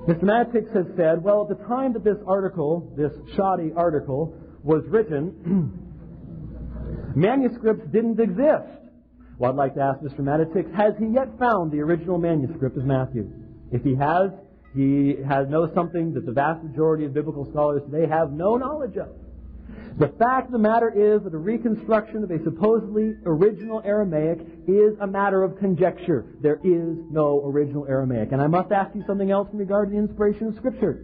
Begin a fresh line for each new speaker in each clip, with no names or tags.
Mr. Matix has said, well, at the time that this article, this shoddy article, was written, manuscripts didn't exist. Well, I'd like to ask Mr. Matix, has he yet found the original manuscript of Matthew? If he has knows something that the vast majority of biblical scholars today have no knowledge of. The fact of the matter is that a reconstruction of a supposedly original Aramaic is a matter of conjecture. There is no original Aramaic. And I must ask you something else in regard to the inspiration of Scripture.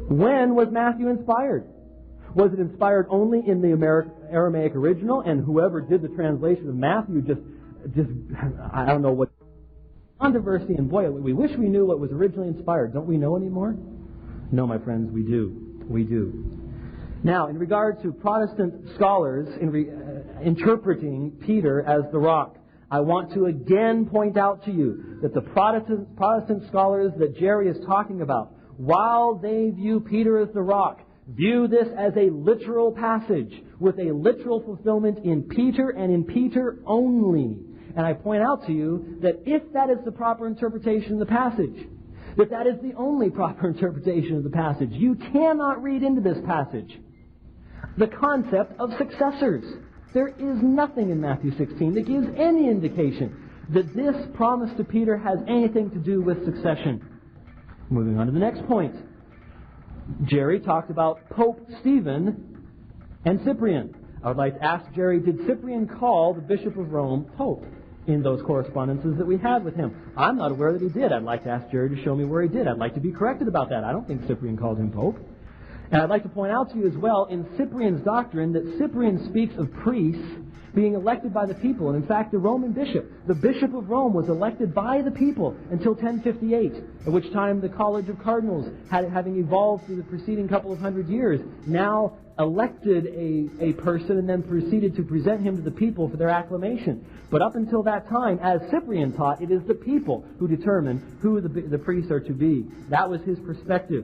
When was Matthew inspired? Was it inspired only in the Aramaic original, and whoever did the translation of Matthew just I don't know what controversy, and boy, we wish we knew what was originally inspired. Don't we know anymore? No, my friends, we do. We do. Now, in regard to Protestant scholars interpreting Peter as the rock, I want to again point out to you that the Protestant scholars that Jerry is talking about, while they view Peter as the rock, view this as a literal passage with a literal fulfillment in Peter and in Peter only. And I point out to you that if that is the proper interpretation of the passage, that is the only proper interpretation of the passage, you cannot read into this passage the concept of successors. There is nothing in Matthew 16 that gives any indication that this promise to Peter has anything to do with succession. Moving on to the next point. Jerry talked about Pope Stephen and Cyprian. I would like to ask Jerry, did Cyprian call the Bishop of Rome Pope in those correspondences that we had with him? I'm not aware that he did. I'd like to ask Jerry to show me where he did. I'd like to be corrected about that. I don't think Cyprian called him Pope. And I'd like to point out to you as well, in Cyprian's doctrine, that Cyprian speaks of priests being elected by the people. And in fact, the Roman bishop, the Bishop of Rome, was elected by the people until 1058, at which time the College of Cardinals, having evolved through the preceding couple of hundred years, now elected a person and then proceeded to present him to the people for their acclamation. But up until that time, as Cyprian taught, it is the people who determine who the priests are to be. That was his perspective.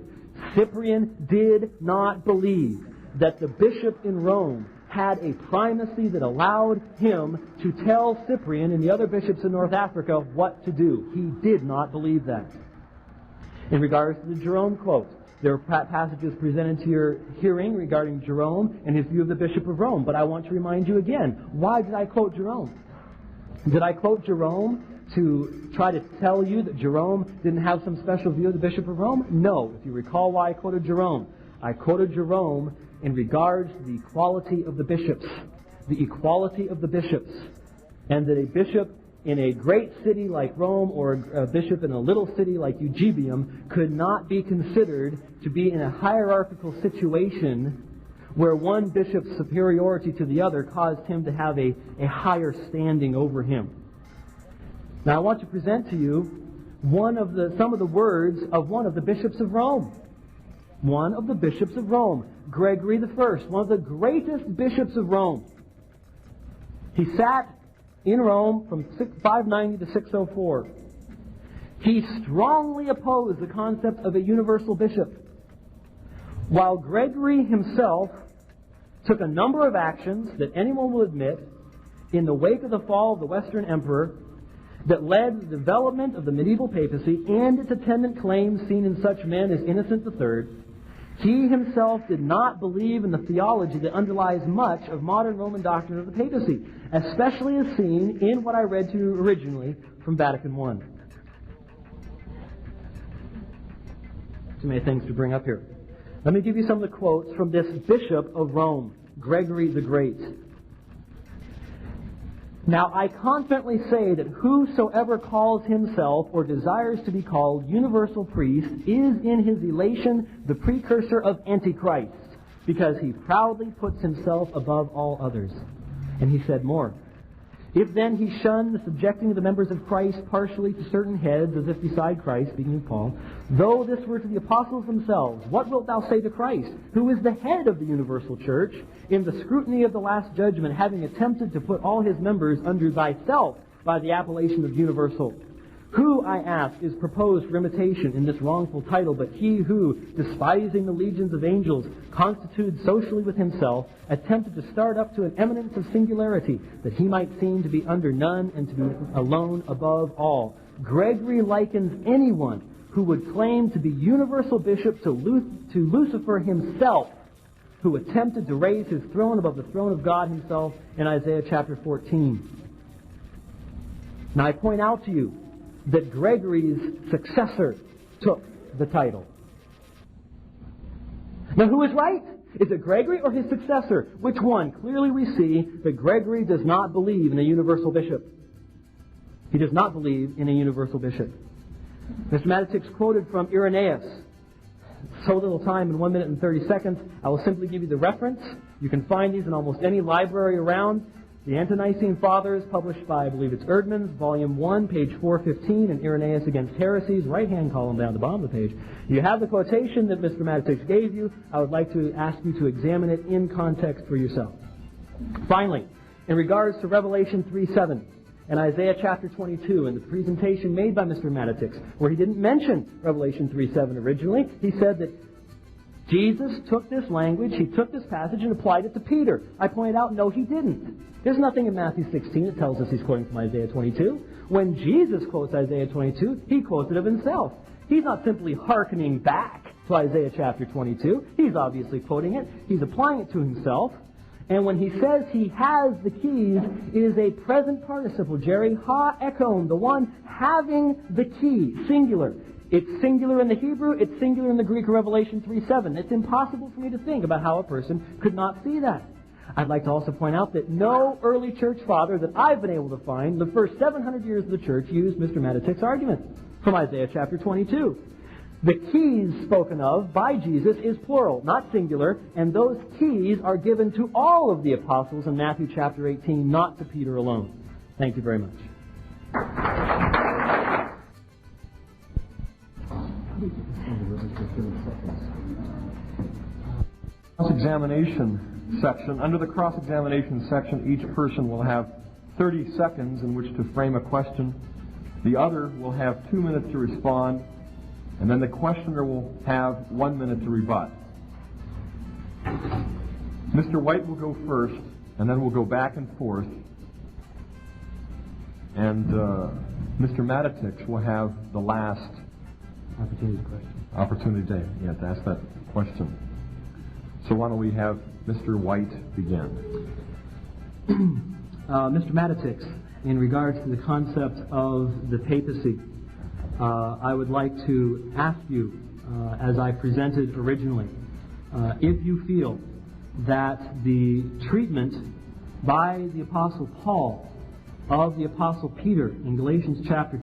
Cyprian did not believe that the bishop in Rome had a primacy that allowed him to tell Cyprian and the other bishops in North Africa what to do. He did not believe that. In regards to the Jerome quote, there are passages presented to your hearing regarding Jerome and his view of the Bishop of Rome. But I want to remind you again, why did I quote Jerome? Did I quote Jerome to try to tell you that Jerome didn't have some special view of the Bishop of Rome? No. If you recall why I quoted Jerome, I quoted Jerome in regards to the equality of the bishops. The equality of the bishops. And that a bishop in a great city like Rome or a bishop in a little city like Eusebium could not be considered to be in a hierarchical situation where one bishop's superiority to the other caused him to have a higher standing over him. Now I want to present to you some of the words of one of the bishops of Rome. One of the bishops of Rome, Gregory I, one of the greatest bishops of Rome. He sat in Rome from 590 to 604. He strongly opposed the concept of a universal bishop, while Gregory himself took a number of actions that anyone will admit in the wake of the fall of the Western Emperor that led to the development of the medieval papacy and its attendant claims seen in such men as Innocent III. He himself did not believe in the theology that underlies much of modern Roman doctrine of the papacy, especially as seen in what I read to you originally from Vatican I. Too many things to bring up here. Let me give you some of the quotes from this Bishop of Rome, Gregory the Great. Now, I confidently say that whosoever calls himself or desires to be called universal priest is in his elation the precursor of Antichrist, because he proudly puts himself above all others. And he said more. If then he shun the subjecting of the members of Christ partially to certain heads, as if beside Christ, speaking of Paul, though this were to the apostles themselves, what wilt thou say to Christ, who is the head of the universal church, in the scrutiny of the last judgment, having attempted to put all his members under thyself by the appellation of universal? Who, I ask, is proposed for imitation in this wrongful title, but he who, despising the legions of angels, constituted socially with himself, attempted to start up to an eminence of singularity, that he might seem to be under none and to be alone above all? Gregory likens anyone who would claim to be universal bishop to Lucifer himself, who attempted to raise his throne above the throne of God himself in Isaiah chapter 14. Now I point out to you that Gregory's successor took the title. Now who is right? Is it Gregory or his successor? Which one? Clearly we see that Gregory does not believe in a universal bishop. He does not believe in a universal bishop. Mr. Matitix quoted from Irenaeus. So little time, in 1 minute and 30 seconds, I will simply give you the reference. You can find these in almost any library around. The Ante-Nicene Fathers, published by, I believe it's Erdman's, Volume 1, page 415, and Irenaeus Against Heresies, right-hand column down the bottom of the page. You have the quotation that Mr. Matitix gave you. I would like to ask you to examine it in context for yourself. Finally, in regards to Revelation 3:7 and Isaiah chapter 22 and the presentation made by Mr. Matitix, where he didn't mention Revelation 3:7 originally, he said that Jesus took this language, he took this passage and applied it to Peter. I pointed out, no, he didn't. There's nothing in Matthew 16 that tells us he's quoting from Isaiah 22. When Jesus quotes Isaiah 22, he quotes it of himself. He's not simply hearkening back to Isaiah chapter 22. He's obviously quoting it. He's applying it to himself. And when he says he has the keys, it is a present participle, Jerry, ha ekon, the one having the key, singular. It's singular in the Hebrew, it's singular in the Greek of Revelation 3:7. It's impossible for me to think about how a person could not see that. I'd like to also point out that no early church father that I've been able to find, the first 700 years of the church, used Mr. Matitix's argument from Isaiah chapter 22. The keys spoken of by Jesus is plural, not singular, and those keys are given to all of the apostles in Matthew chapter 18, not to Peter alone. Thank you very much.
Cross-examination section. Under the cross-examination section, each person will have 30 seconds in which to frame a question. The other will have 2 minutes to respond, and then the questioner will have 1 minute to rebut. Mr. White will go first, and then we'll go back and forth. And Mr. Matitix will have the last opportunity to ask that question. So why don't we have Mr. White begin?
Mr. Matitix, in regards to the concept of the papacy, I would like to ask you, as I presented originally, if you feel that the treatment by the Apostle Paul of the Apostle Peter in Galatians chapter